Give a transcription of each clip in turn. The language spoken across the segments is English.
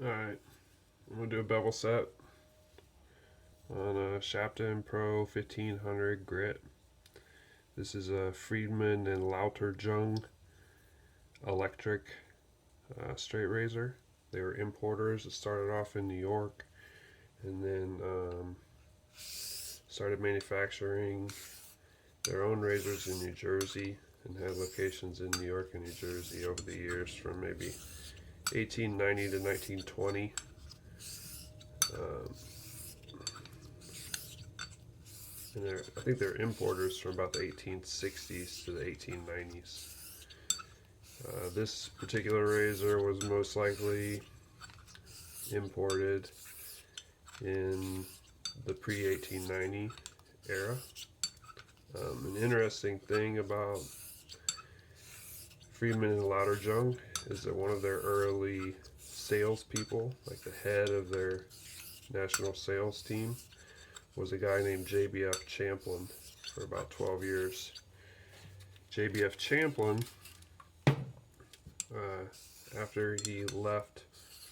Alright, I'm going to do a bevel set on a Shapton Pro 1500 grit. This is a Friedmann and Lauterjung electric straight razor. They were importers. It started off in New York and then started manufacturing their own razors in New Jersey and had locations in New York and New Jersey over the years from maybe 1890 to 1920. Um, and I think they're importers from about the 1860s to the 1890s. This particular razor was most likely imported in the pre-1890 era. An interesting thing about Friedmann and Lauterjung is that one of their early salespeople, like the head of their national sales team, was a guy named JBF Champlin for about 12 years. JBF Champlin, after he left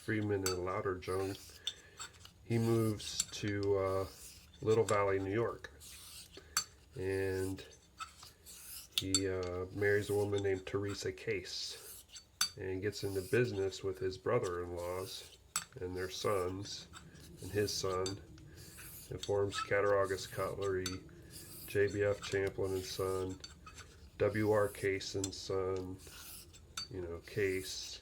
Friedmann and Lauterjung, he moves to Little Valley, New York, and he marries a woman named Teresa Case and gets into business with his brother-in-laws and their sons and his son, and forms Cattaraugus Cutlery, JBF Champlin and Son, W.R. Case and Son, Case,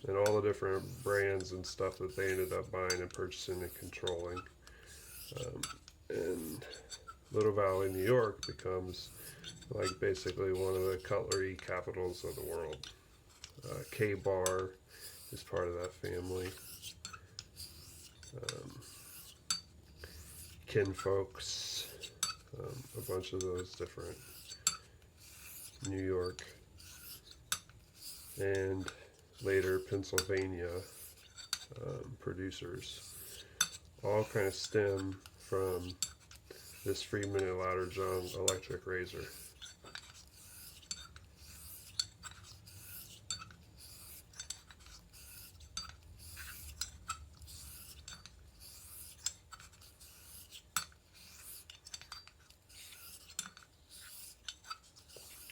and all the different brands and stuff that they ended up buying and purchasing and controlling. And Little Valley, New York becomes like basically one of the cutlery capitals of the world. K-Bar is part of that family. Kinfolks, a bunch of those different New York and later Pennsylvania producers all kind of stem from this Friedmann and Lauterjung electric razor.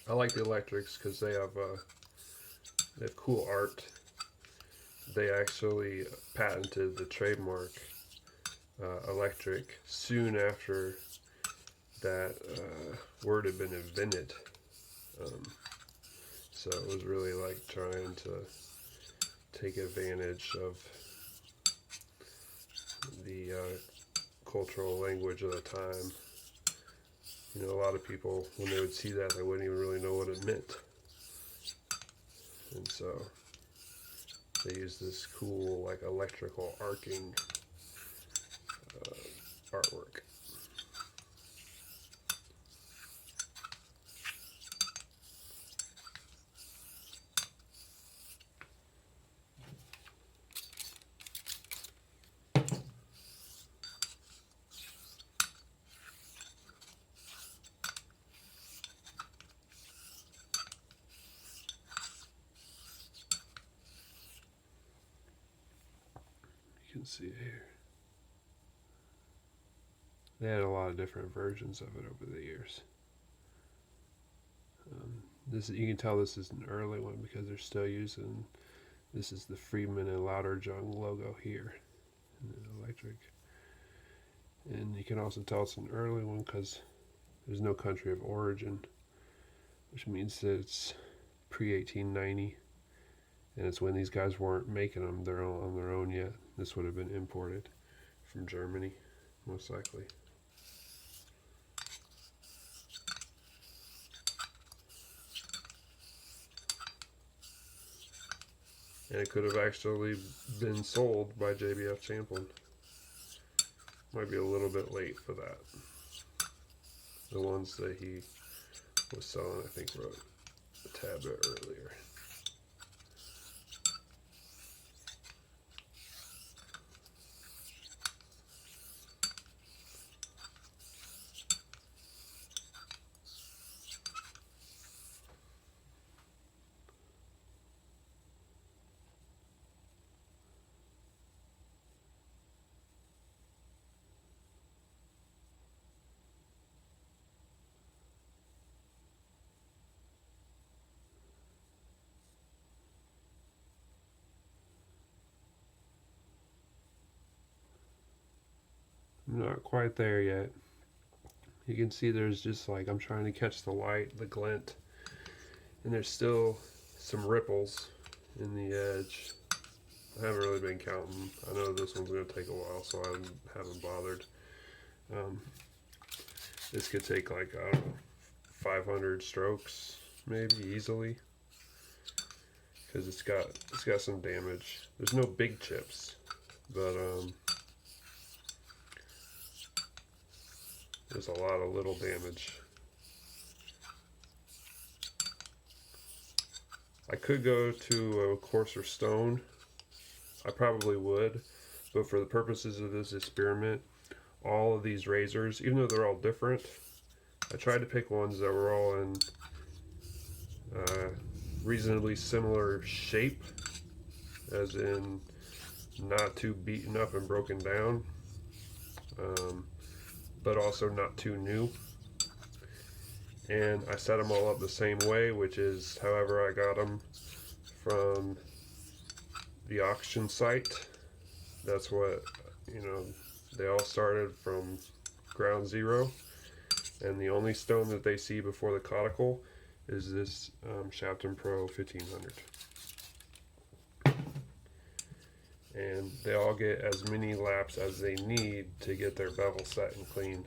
I like the electrics because they have cool art. They actually patented the trademark electric soon after that word had been invented. So it was really like trying to take advantage of the cultural language of the time. A lot of people, when they would see that, they wouldn't even really know what it meant. And so they used this cool, like, electrical arcing artwork. You can see it here. They had a lot of different versions of it over the years. This, you can tell this is an early one because they're still using, this is the Friedmann and Lauterjung logo here in the electric. And you can also tell it's an early one because there's no country of origin, which means that it's pre-1890, and it's when these guys weren't making them on their own yet. This would have been imported from Germany, most likely. And it could have actually been sold by JBF Champlin. Might be a little bit late for that. The ones that he was selling, I think, wrote a tad bit earlier. not quite there yet. You can see there's just like, I'm trying to catch the light, the glint, and there's still some ripples in the edge. I haven't really been counting. I know this one's going to take a while, so I haven't bothered. This could take like, I don't know, 500 strokes maybe easily, because it's got some damage. There's no big chips, but there's a lot of little damage. I could go to a coarser stone. I probably would, but for the purposes of this experiment, all of these razors, even though they're all different, I tried to pick ones that were all in reasonably similar shape, as in not too beaten up and broken down, but also not too new. And I set them all up the same way, which is however I got them from the auction site. That's what, you know, they all started from ground zero, and the only stone that they see before the caudicle is this Shapton Pro 1500. And they all get as many laps as they need to get their bevel set and cleaned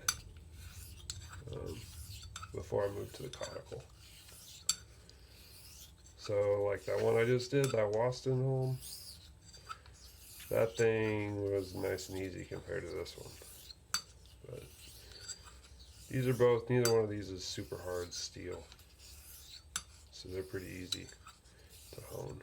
before I move to the caudicle. So like that one I just did, that Waston home, that thing was nice and easy compared to this one. But these are both, neither one of these is super hard steel, so they're pretty easy to hone.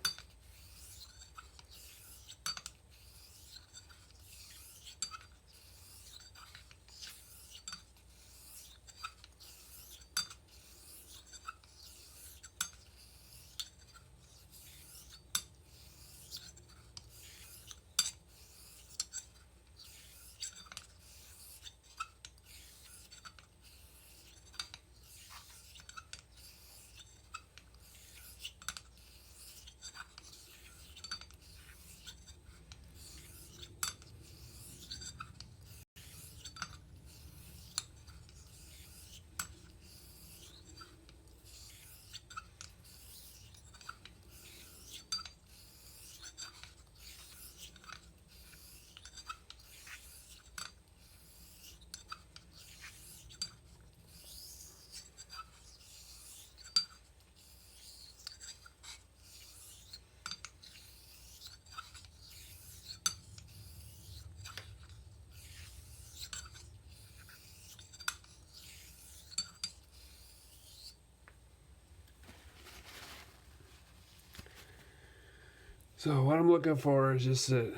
So what I'm looking for is just that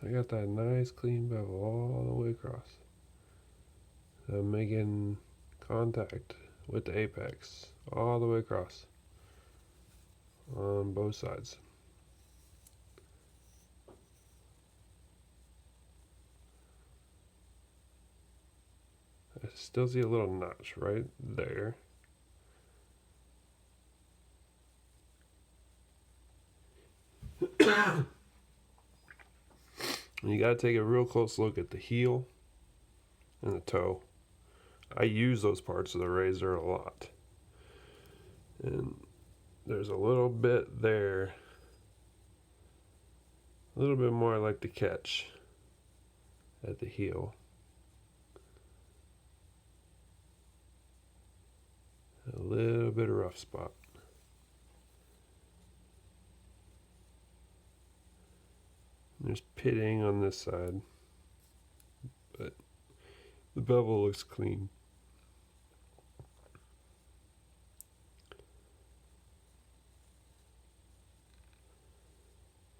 I got that nice clean bevel all the way across. I'm making contact with the apex all the way across on both sides. I still see a little notch right there. And you gotta take a real close look at the heel and the toe. I use those parts of the razor a lot. And there's a little bit there, a little bit more I like to catch at the heel. A little bit of rough spot. There's pitting on this side, but the bevel looks clean.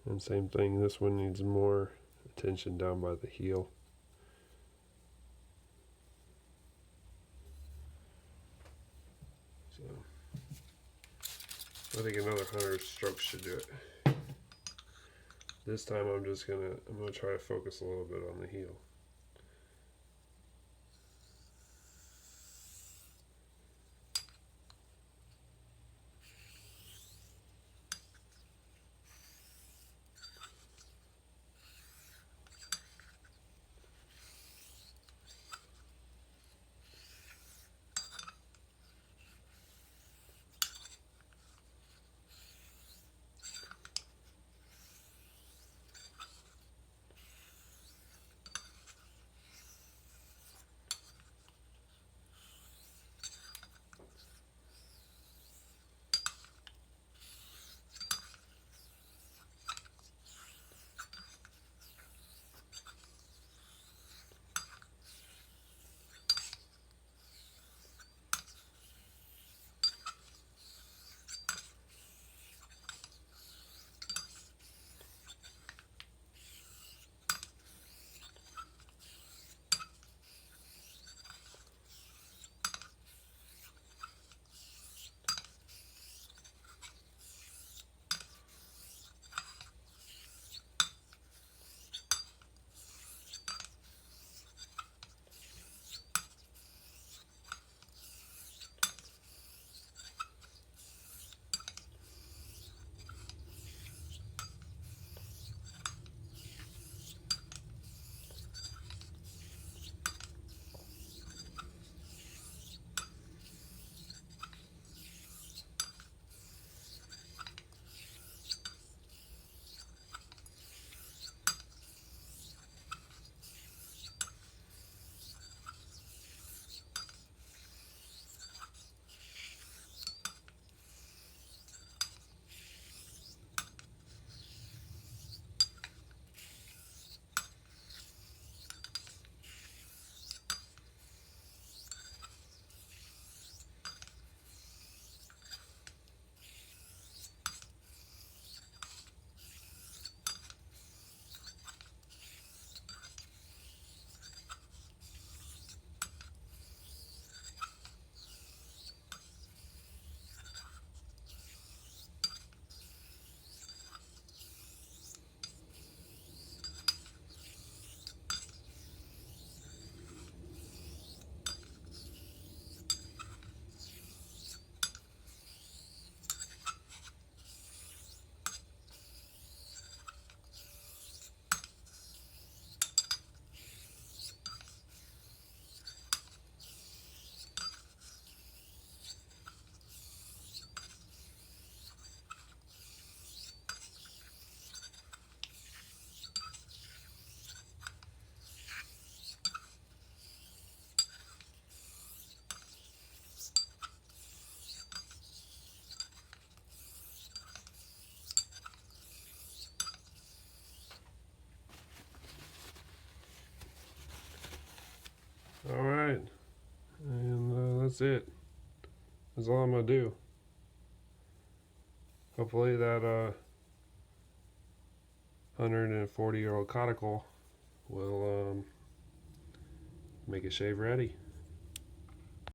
And same thing, this one needs more attention down by the heel. So I think another 100 strokes should do it. This time I'm gonna try to focus a little bit on the heel. that's it. That's all I'm gonna do. Hopefully that 140-year-old conical will make it shave ready.